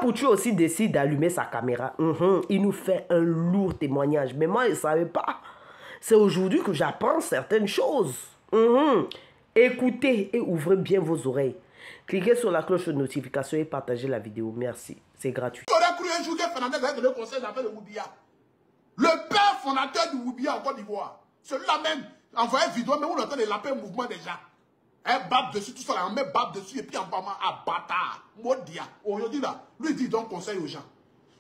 Poutou aussi décide d'allumer sa caméra. Il nous fait un lourd témoignage. Mais moi, je ne savais pas. C'est aujourd'hui que j'apprends certaines choses. Écoutez et ouvrez bien vos oreilles. Cliquez sur la cloche de notification et partagez la vidéo. Merci. C'est gratuit. Tu aurais cru un jour que Fernandez avait donné le conseil d'affaires de Woubia. Le père fondateur du Woubia en Côte d'Ivoire. Celui-là même, envoyé vidéo, mais on entend les lapins mouvement déjà. Un bat dessus, tout ça, on met bat dessus, et puis en bas, à bâtard. Modia. Aujourd'hui là, lui dit donc conseil aux gens.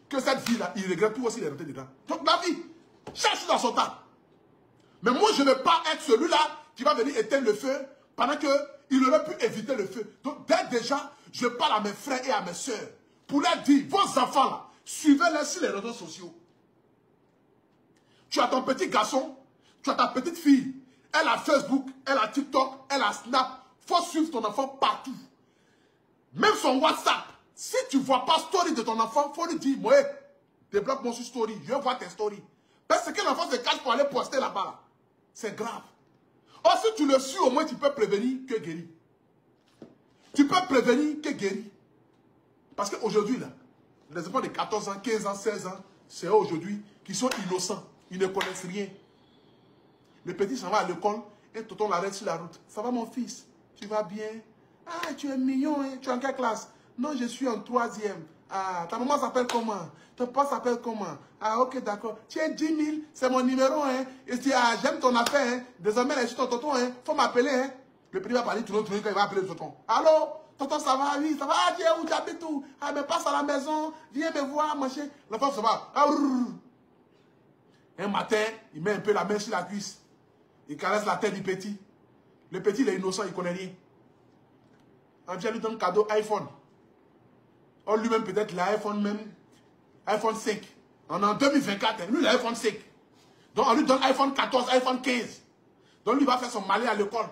Que cette vie-là, il regrette tout aussi, il est rentré dedans. Donc la vie, cherche dans son temps. Mais moi, je ne veux pas être celui-là qui va venir éteindre le feu pendant qu'il aurait pu éviter le feu. Donc, dès déjà, je parle à mes frères et à mes soeurs pour leur dire, vos enfants là, suivez-les sur les réseaux sociaux. Tu as ton petit garçon, tu as ta petite fille, elle a Facebook, elle a TikTok, elle a Snap. Il faut suivre ton enfant partout. Même son WhatsApp. Si tu ne vois pas story de ton enfant, il faut lui dire, moi, débloque-moi sur story, je veux voir tes stories. Parce que l'enfant se cache pour aller poster là-bas. Là. C'est grave. Or, si tu le suis, au moins, tu peux prévenir que guérir. Tu peux prévenir que guérir. Parce qu'aujourd'hui, là, les enfants de 14 ans, 15 ans, 16 ans, c'est eux aujourd'hui qui sont innocents. Ils ne connaissent rien. Le petit s'en va à l'école et tonton l'arrête sur la route. Ça va, mon fils? Tu vas bien? Ah, tu es mignon, hein? Tu es en quelle classe? Non, je suis en 3e. Ah, ta maman s'appelle comment? Ton papa s'appelle comment? Ah, ok, d'accord. Tiens, 10 000, c'est mon numéro, hein? Et tu dis, ah, j'aime ton affaire, hein? Désormais, je suis ton tonton, hein? Faut m'appeler, hein? Le petit va parler, tout le monde, quand il va appeler le tonton. Allô? Tonton, ça va? Oui, ça va? Ah, tiens, où tu habites où? Ah, mais passe à la maison, viens me voir, machin. L'enfant se va. Ah, un matin, il met un peu la main sur la cuisse. Il caresse la tête du petit. Le petit, il est innocent, il ne connaît rien. On vient lui donner un cadeau iPhone. On lui-même peut-être l'iPhone même, iPhone 5. On est en 2024, lui l'iPhone 5. Donc on lui donne iPhone 14, iPhone 15. Donc lui il va faire son malin à l'école.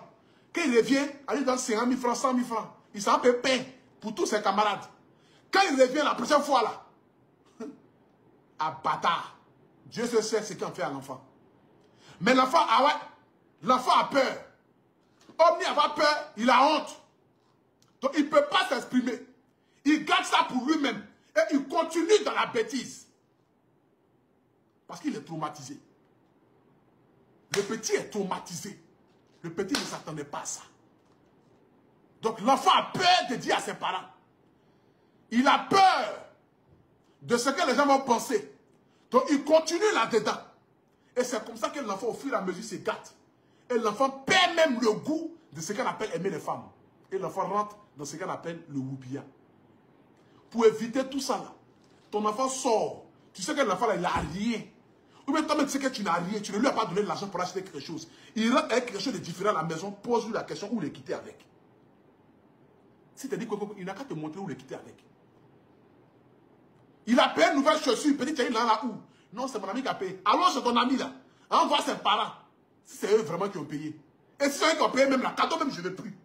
Quand il revient, on lui donne 50 000 francs, 100 000 francs. Il s'en fait pain pour tous ses camarades. Quand il revient la prochaine fois là, à bâtard, Dieu se sait ce qu'on fait à l'enfant. Mais l'enfant, ah ouais, l'enfant a peur. Omni a peur, il a honte. Donc il ne peut pas s'exprimer. Il garde ça pour lui-même. Et il continue dans la bêtise. Parce qu'il est traumatisé. Le petit est traumatisé. Le petit ne s'attendait pas à ça. Donc l'enfant a peur de dire à ses parents. Il a peur de ce que les gens vont penser. Donc il continue là-dedans. Et c'est comme ça que l'enfant au fur et à mesure se gâte. Et l'enfant perd même le goût de ce qu'on appelle aimer les femmes. Et l'enfant rentre dans ce qu'on appelle le Woubia. Pour éviter tout ça là, ton enfant sort. Tu sais que l'enfant là, il n'a rien. Ou bien toi-même, tu sais que tu n'as rien. Tu ne lui as pas donné l'argent pour acheter quelque chose. Il rentre avec quelque chose de différent à la maison, pose-lui la question où le quitter avec. Si tu dis qu'il n'a qu'à te montrer où le quitter avec. Il a payé une nouvelle chaussure, petit, il en a où? Non, c'est mon ami qui a payé. Alors c'est ton ami là. On voit ses parents. Si c'est eux vraiment qui ont payé. Et si c'est eux qui ont payé même la cadeau, même je ne veux plus.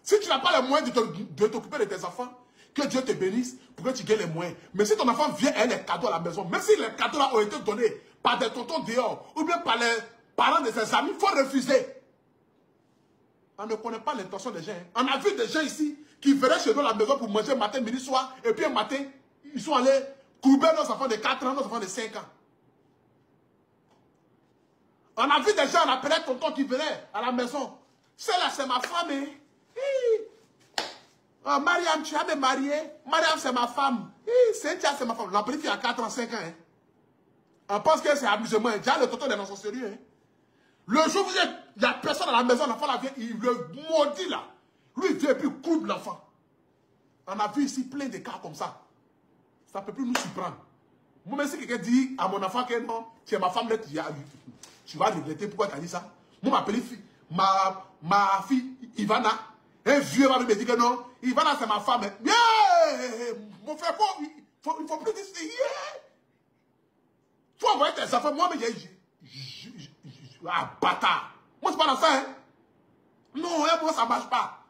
Si tu n'as pas les moyens de t'occuper de tes enfants, que Dieu te bénisse pour que tu gagnes les moyens. Mais si ton enfant vient avec les cadeaux à la maison, même si les cadeaux là ont été donnés par des tontons dehors, ou bien par les parents de ses amis, il faut refuser. On ne connaît pas l'intention des gens. Hein. On a vu des gens ici qui venaient chez nous à la maison pour manger matin, midi, soir, et puis un matin, ils sont allés courber nos enfants de 4 ans, nos enfants de 5 ans. On a vu des gens, on appelait tonton qui venaient à la maison. Celle-là, c'est ma femme. Hein. Oh, Mariam, tu as me marié. Mariam, c'est ma femme. Cynthia, c'est ma femme. La petite fille a 4 ans, 5 ans. Hein. On pense que c'est amusement. Déjà, le tonton est dans son sérieux. Hein. Le jour où il n'y a personne à la maison, l'enfant vient, il le maudit là. Lui, il vient et puis il coupe l'enfant. On a vu ici plein de cas comme ça. Ça ne peut plus nous surprendre. Moi, même si quelqu'un dit à mon enfant que non, tu es ma femme, là, tu vas regretter pourquoi tu as dit ça. Moi, ma fille, Ivana, un vieux va me dire que non, Ivana, c'est ma femme. Yeah! Mon frère, il ne faut plus dire ça. Yeah! Il faut envoyer tes enfants. Moi, mais ah, bâtard. Moi, c'est pas dans ça, hein. Non, hein, moi, ça ne marche pas.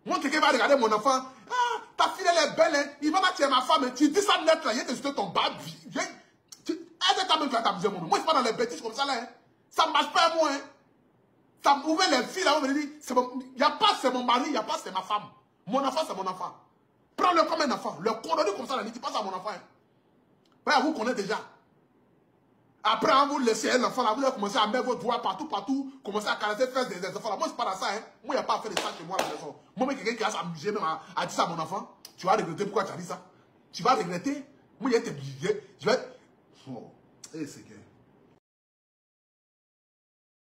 Moi, quelqu'un va regarder mon enfant. Ah, ta fille, elle est belle, hein. Ivana, tu es ma femme. Hein. Tu dis ça net, là. Il y a des ton bas. Est-ce que tu as t'amuser, moi? Moi, c'est pas dans les bêtises comme ça, là, hein. Ça ne marche pas, moi, hein. Ça m'ouvre les filles, là, on me dit, il n'y a pas, c'est mon mari, il n'y a pas, c'est ma femme. Mon enfant, c'est mon enfant. Prends-le comme un enfant. Le condamner comme ça, ne dis pas ça à mon enfant. Hein. Ouais, vous connaissez déjà. Après, on vous laissez l'enfant là, vous allez commencer à mettre votre voix partout, commencer à caresser les fesses des enfants là. Moi, c'est pas dans ça, hein. Moi, il n'y a pas à faire de ça chez moi à la maison. Moi, quelqu'un qui a s'amusé même à dire ça à mon enfant, tu vas regretter pourquoi tu as dit ça. Tu vas regretter. Moi, je vais... Oh, c'est que...